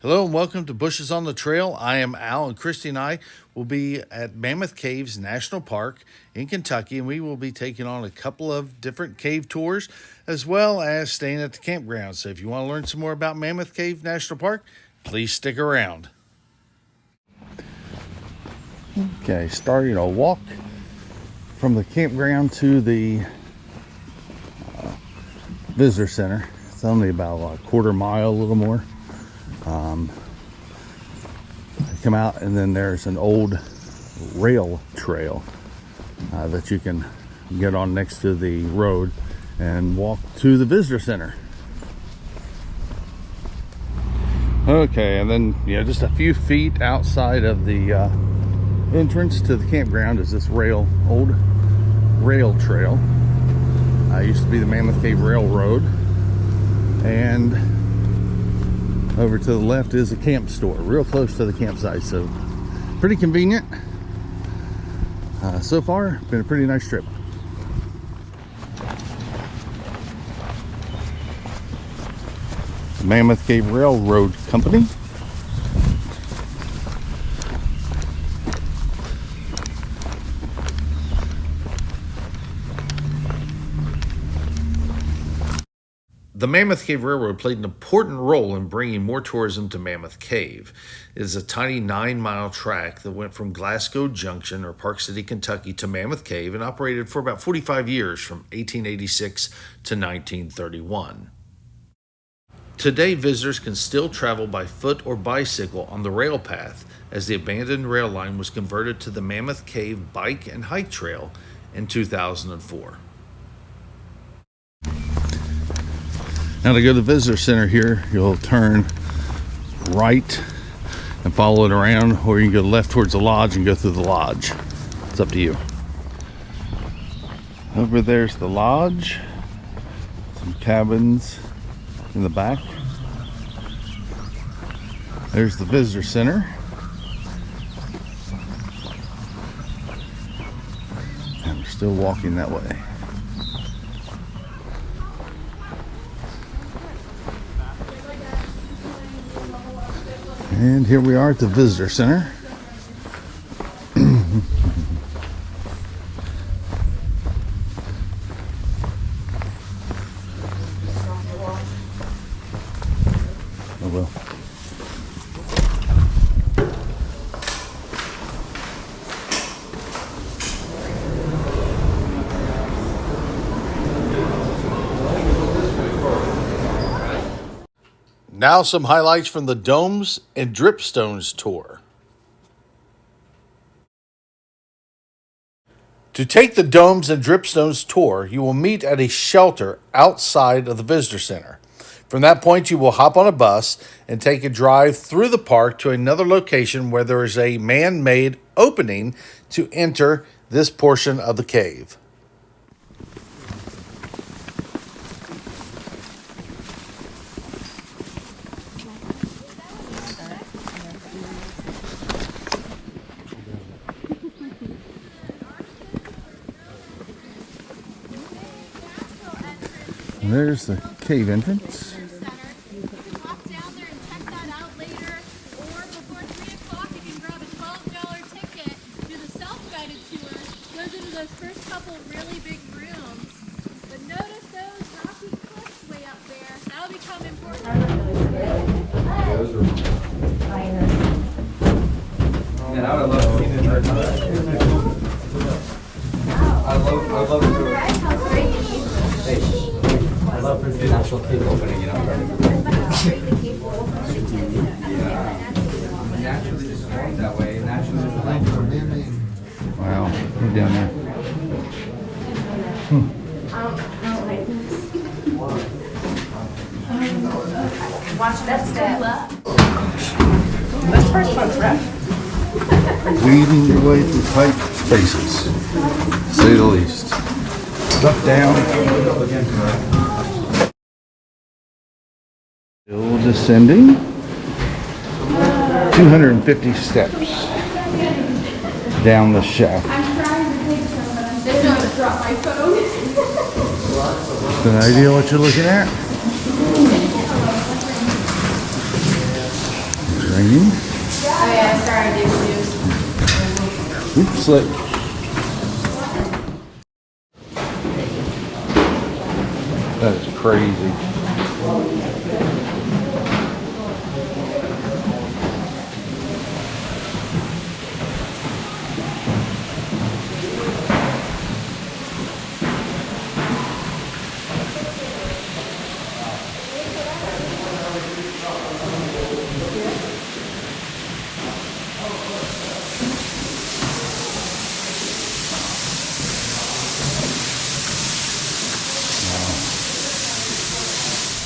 Hello and welcome to Bushes on the Trail. I am Al, and Christy and I will be at Mammoth Caves National Park in Kentucky, and we will be taking on a couple of different cave tours as well as staying at the campground. So if you want to learn some more about Mammoth Cave National Park, please stick around. Okay, starting a walk from the campground to the visitor center. It's only about a quarter mile, a little more. Come out, and then there's an old rail trail that you can get on next to the road and walk to the visitor center. Okay, and then just a few feet outside of the entrance to the campground is this old rail trail. Used to be the Mammoth Cave Railroad, and over to the left is a camp store, real close to the campsite, so pretty convenient. So far, been a pretty nice trip. Mammoth Cave Railroad Company. The Mammoth Cave Railroad played an important role in bringing more tourism to Mammoth Cave. It is a tiny 9-mile track that went from Glasgow Junction, or Park City, Kentucky, to Mammoth Cave and operated for about 45 years, from 1886 to 1931. Today, visitors can still travel by foot or bicycle on the rail path, as the abandoned rail line was converted to the Mammoth Cave Bike and Hike Trail in 2004. Now to go to the visitor center here, you'll turn right and follow it around, or you can go left towards the lodge and go through the lodge. It's up to you. Over there's the lodge, some cabins in the back. There's the visitor center. And we're still walking that way. And here we are at the visitor center. Oh well. Now some highlights from the Domes and Dripstones Tour. To take the Domes and Dripstones Tour, you will meet at a shelter outside of the visitor center. From that point, you will hop on a bus and take a drive through the park to another location where there is a man-made opening to enter this portion of the cave. There's the cave entrance. You can walk down there and check that out later, or before 3 o'clock you can grab a $12 ticket, do the self-guided tour, goes into those first couple really big rooms. But notice those rocky cliffs way up there. That'll become important. And I would love to see the church. I love to do it. I love for the natural cave opening, Yeah. Naturally just formed that way. Naturally there's a life for it. Wow, we're down there. Watch that step. This first one's rough. Weaving your way through tight spaces, to say the least. Up, down. Still descending. 250 steps down the shaft. An idea what you're looking at? raining. Oh yeah, sorry, dude. Oops, slick. That is crazy.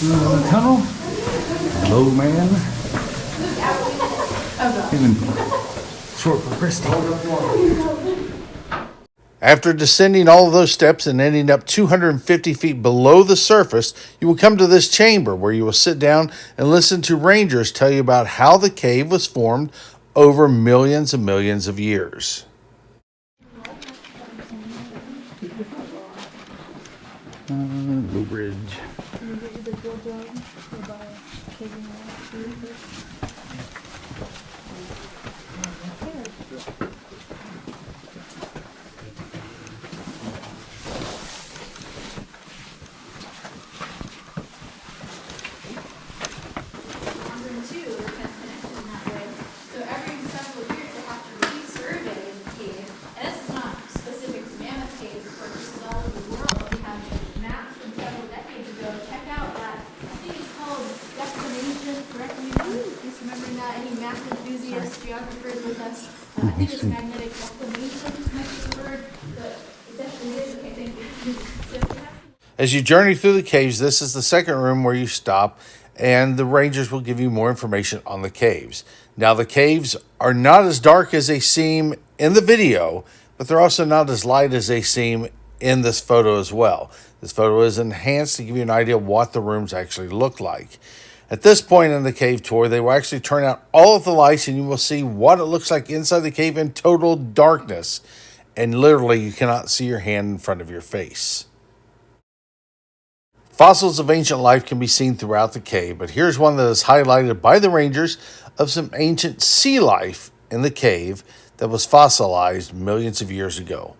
The tunnel. Low man. Even short for Christy. After descending all of those steps and ending up 250 feet below the surface, you will come to this chamber where you will sit down and listen to rangers tell you about how the cave was formed over millions and millions of years. Low bridge. So every several years they have to resurvey the cave. And this is not specific to Mammoth Cave, of course, this is all over the world. We have maps from several decades ago. Check out that, I think it's called Declination, correct me, just remembering that, any map enthusiasts, geographers with us. I think it's magnetic declination, might be the word, but it definitely is, I think. As you journey through the caves, this is the second room where you stop, and the rangers will give you more information on the caves. Now, the caves are not as dark as they seem in the video, but they're also not as light as they seem in this photo as well. This photo is enhanced to give you an idea of what the rooms actually look like. At this point in the cave tour, they will actually turn out all of the lights, and you will see what it looks like inside the cave in total darkness. And literally, you cannot see your hand in front of your face. Fossils of ancient life can be seen throughout the cave, but here's one that is highlighted by the rangers of some ancient sea life in the cave that was fossilized millions of years ago.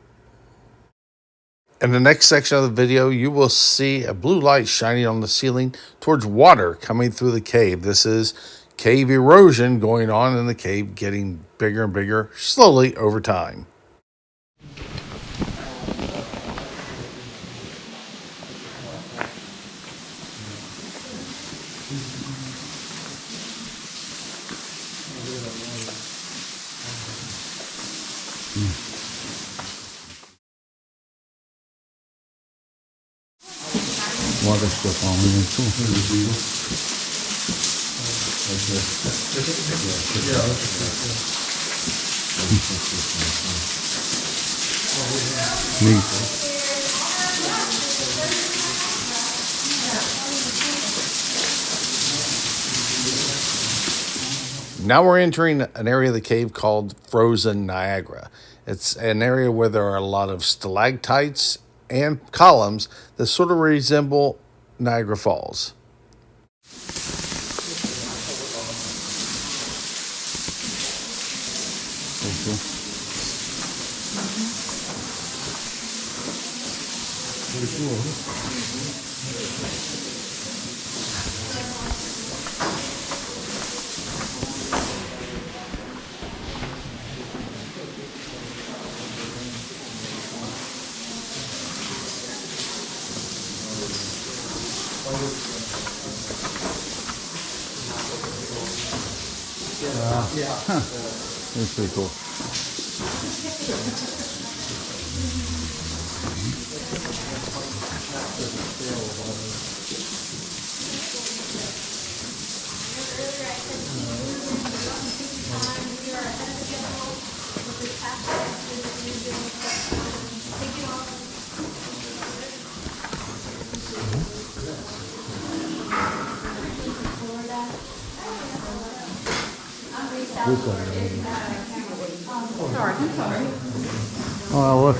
In the next section of the video, you will see a blue light shining on the ceiling towards water coming through the cave. This is cave erosion going on in the cave, getting bigger and bigger slowly over time. Water still falling in too. Neat. Now we're entering an area of the cave called Frozen Niagara. It's an area where there are a lot of stalactites and columns that sort of resemble Niagara Falls. That's pretty cool. Oh, look.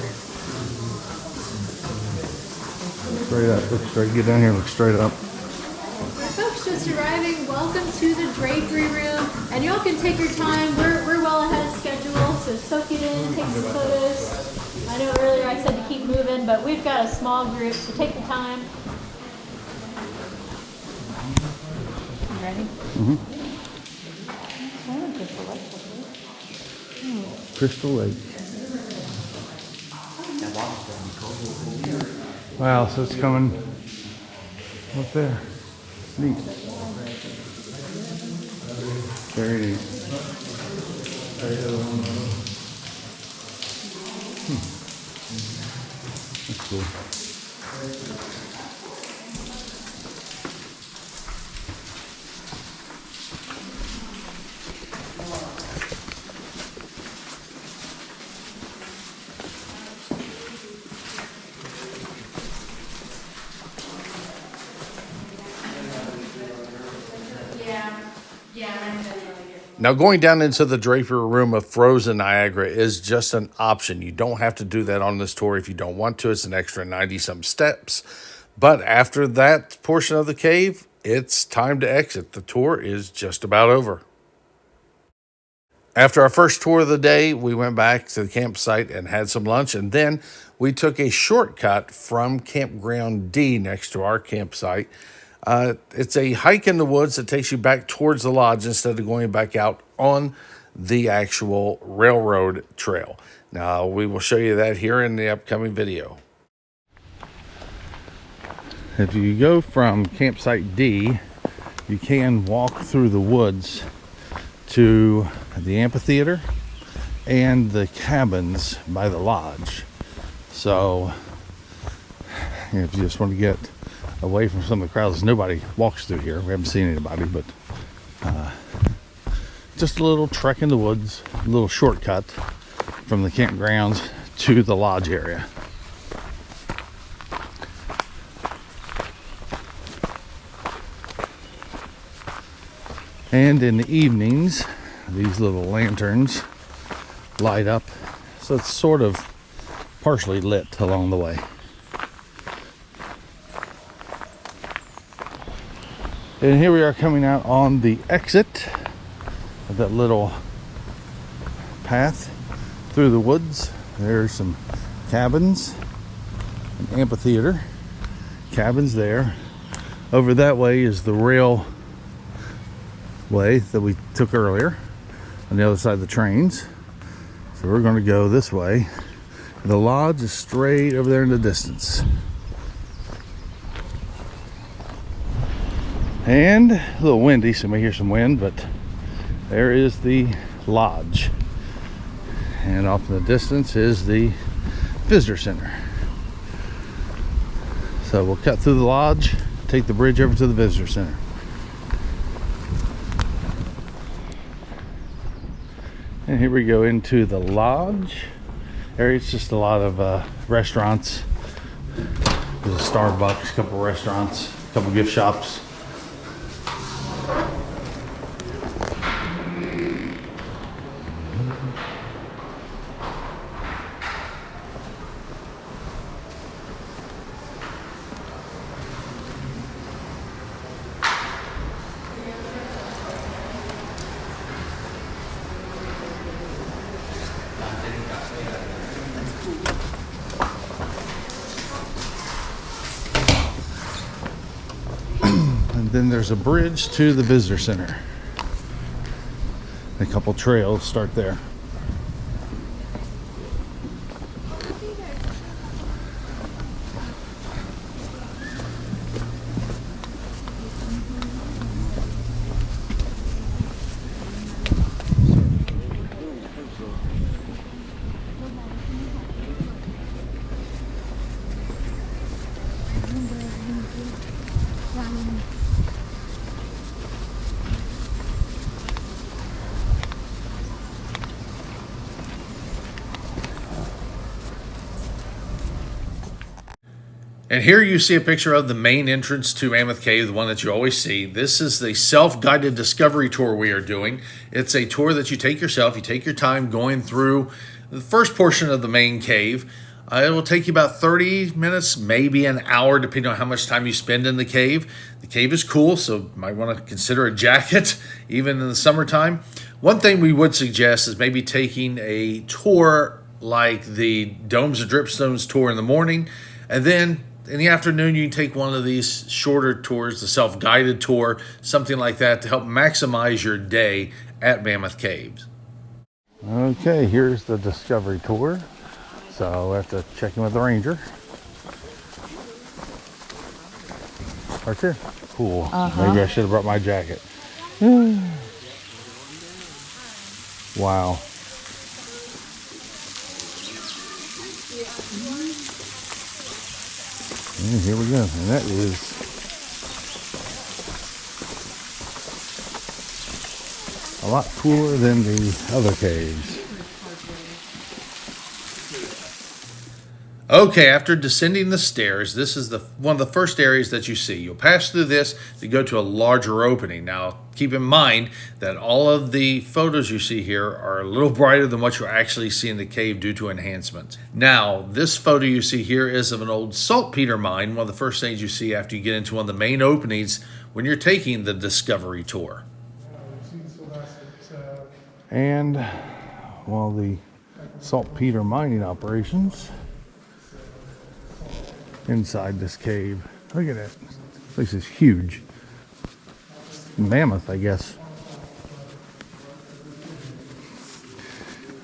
Straight up. Look straight. Get down here. Look straight up. Folks just arriving, welcome to the drapery room. And you'll walk and take your time. We're well ahead of schedule, so soak it in, take some photos. I know earlier I said to keep moving, but we've got a small group, so take the time. You ready? Crystal Lake. Wow, so it's coming up there. Neat. Very neat. That's cool. Now, going down into the drapery room of frozen Niagara is just an option. You don't have to do that on this tour if you don't want to. It's an extra 90-some steps. But after that portion of the cave, it's time to exit. The tour is just about over. After our first tour of the day, we went back to the campsite and had some lunch, and then we took a shortcut from Campground D next to our campsite. It's a hike in the woods that takes you back towards the lodge instead of going back out on the actual railroad trail. Now, we will show you that here in the upcoming video. If you go from campsite D, you can walk through the woods to the amphitheater and the cabins by the lodge. So if you just want to get away from some of the crowds, nobody walks through here. We haven't seen anybody, but just a little trek in the woods, a little shortcut from the campgrounds to the lodge area. And in the evenings, these little lanterns light up, so it's sort of partially lit along the way. And here we are coming out on the exit of that little path through the woods. There's some cabins, an amphitheater, cabins there. Over that way is the rail way that we took earlier on the other side of the trains. So we're going to go this way. The lodge is straight over there in the distance. And a little windy, so you may hear some wind, but there is the lodge. And off in the distance is the visitor center. So we'll cut through the lodge, take the bridge over to the visitor center. And here we go into the lodge area. It's just a lot of restaurants. There's a Starbucks, a couple restaurants, a couple gift shops. Then there's a bridge to the visitor center. A couple trails start there. And here you see a picture of the main entrance to Mammoth Cave, the one that you always see. This is the self-guided discovery tour we are doing. It's a tour that you take yourself. You take your time going through the first portion of the main cave. It will take you about 30 minutes, maybe an hour, depending on how much time you spend in the cave. The cave is cool, so you might want to consider a jacket, even in the summertime. One thing we would suggest is maybe taking a tour like the Domes and Dripstones Tour in the morning, and then in the afternoon you can take one of these shorter tours, the self-guided tour, something like that, to help maximize your day at Mammoth Caves. Okay, here's the Discovery Tour. So we have to check in with the ranger. Right there. Cool. Maybe I should have brought my jacket. Wow. And here we go. And that is a lot cooler than the other caves. Okay, after descending the stairs, this is one of the first areas that you see. You'll pass through this to go to a larger opening. Now, keep in mind that all of the photos you see here are a little brighter than what you'll actually see in the cave due to enhancements. Now, this photo you see here is of an old saltpeter mine, one of the first things you see after you get into one of the main openings when you're taking the Discovery Tour. And while the saltpeter mining operations inside this cave. Look at that. This place is huge. Mammoth, I guess.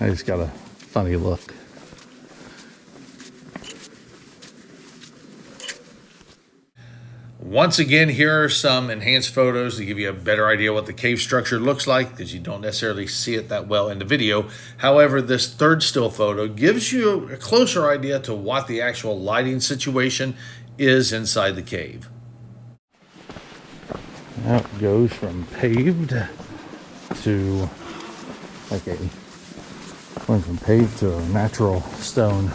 I just got a funny look. Once again, here are some enhanced photos to give you a better idea what the cave structure looks like, because you don't necessarily see it that well in the video. However, this third still photo gives you a closer idea to what the actual lighting situation is inside the cave. Now it goes from paved to went from paved to a natural stone.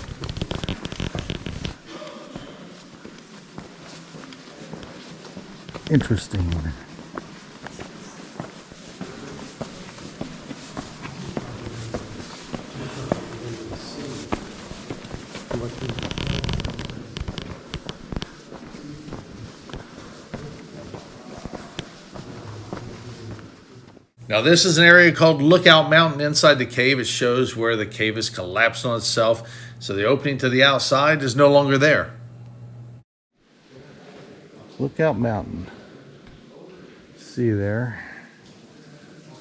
Interesting. Now, this is an area called Lookout Mountain inside the cave. It shows where the cave has collapsed on itself, so the opening to the outside is no longer there. Lookout Mountain. See there.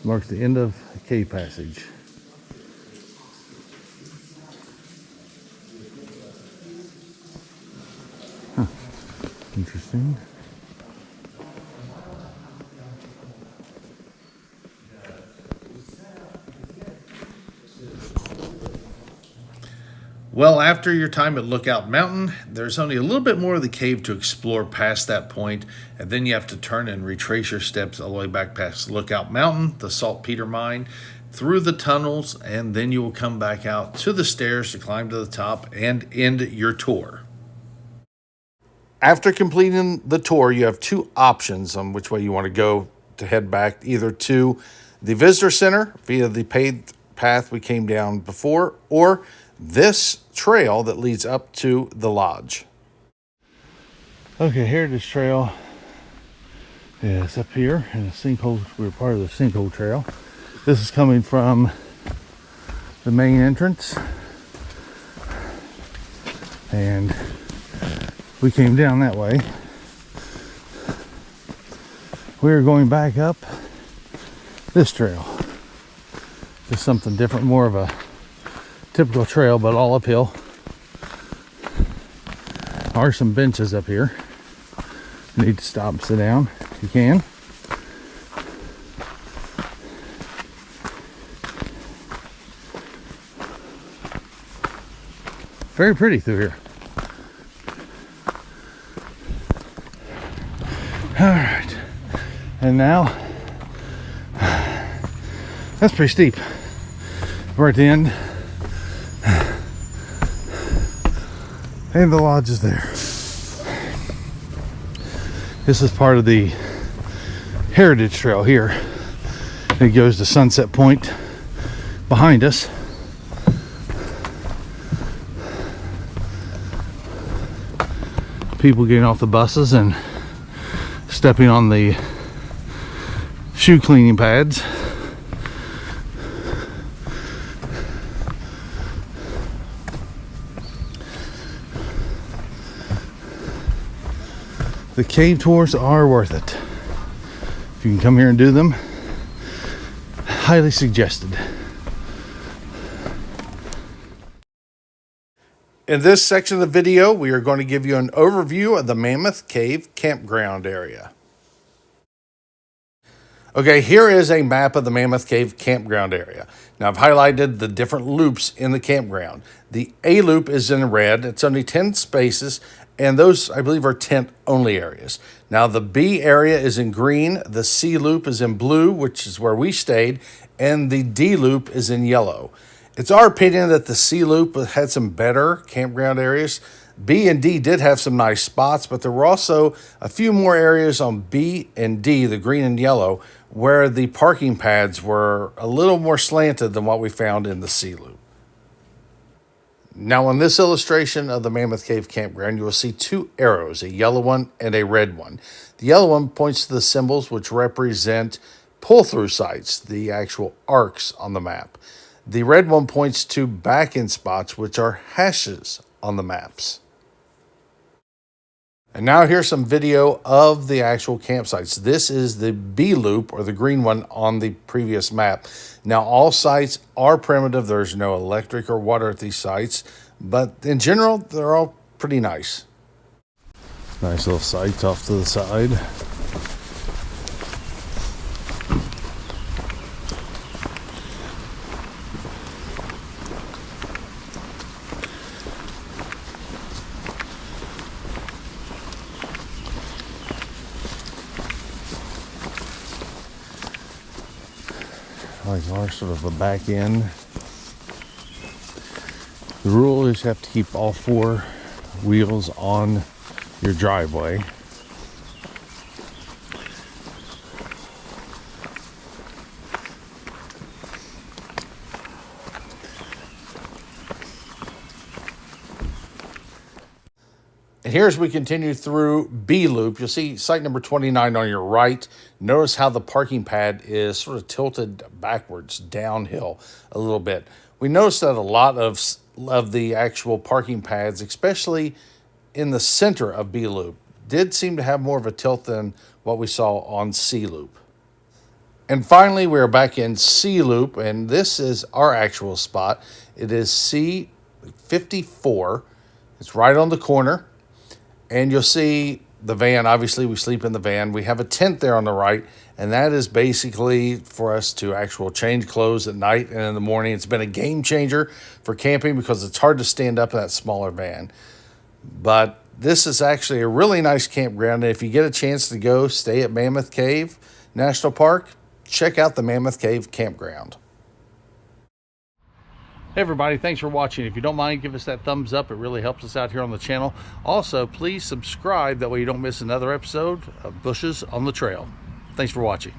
Marks the end of the cave passage. Huh. Interesting. Well, after your time at Lookout Mountain, there's only a little bit more of the cave to explore past that point, and then you have to turn and retrace your steps all the way back past Lookout Mountain, the saltpeter mine, through the tunnels, and then you will come back out to the stairs to climb to the top and end your tour. After completing the tour, you have two options on which way you want to go to head back, either to the visitor center via the paved path we came down before, or this trail that leads up to the lodge. Okay, Heritage Trail is up here in the sinkhole. We're part of the sinkhole trail. This is coming from the main entrance, and we came down that way. We're going back up this trail. Just something different, more of a typical trail, but all uphill. There are some benches up here. You need to stop and sit down if you can. Very pretty through here. All right, and now that's pretty steep. We're at the end. And the lodge is there. This is part of the Heritage Trail here. It goes to Sunset Point behind us. People getting off the buses and stepping on the shoe cleaning pads. The cave tours are worth it. If you can come here and do them, highly suggested. In this section of the video, we are going to give you an overview of the Mammoth Cave Campground area. Okay, here is a map of the Mammoth Cave Campground area. Now, I've highlighted the different loops in the campground. The A loop is in red. It's only 10 spaces, and those, I believe, are tent-only areas. Now, the B area is in green. The C loop is in blue, which is where we stayed, and the D loop is in yellow. It's our opinion that the C loop had some better campground areas. B and D did have some nice spots, but there were also a few more areas on B and D, the green and yellow, where the parking pads were a little more slanted than what we found in the C loop. Now, on this illustration of the Mammoth Cave Campground, you will see two arrows, a yellow one and a red one. The yellow one points to the symbols which represent pull-through sites, the actual arcs on the map. The red one points to back-in spots, which are hashes on the maps. And now here's some video of the actual campsites. This is the B loop, or the green one, on the previous map. Now, all sites are primitive. There's no electric or water at these sites, but in general, they're all pretty nice. Nice little sites off to the side. Like our sort of a back end. The rule is you have to keep all four wheels on your driveway. And here, as we continue through B loop, you'll see site number 29 on your right. Notice how the parking pad is sort of tilted backwards, downhill a little bit. We noticed that a lot of the actual parking pads, especially in the center of B loop, did seem to have more of a tilt than what we saw on C loop. And finally, we're back in C loop, and this is our actual spot. It is C54. It's right on the corner. And you'll see the van. Obviously, we sleep in the van. We have a tent there on the right, and that is basically for us to actually change clothes at night and in the morning. It's been a game changer for camping because it's hard to stand up in that smaller van. But this is actually a really nice campground, and if you get a chance to go stay at Mammoth Cave National Park, check out the Mammoth Cave Campground. Hey everybody, thanks for watching. If you don't mind, give us that thumbs up. It really helps us out here on the channel. Also, please subscribe. That way you don't miss another episode of Bushes on the Trail. Thanks for watching.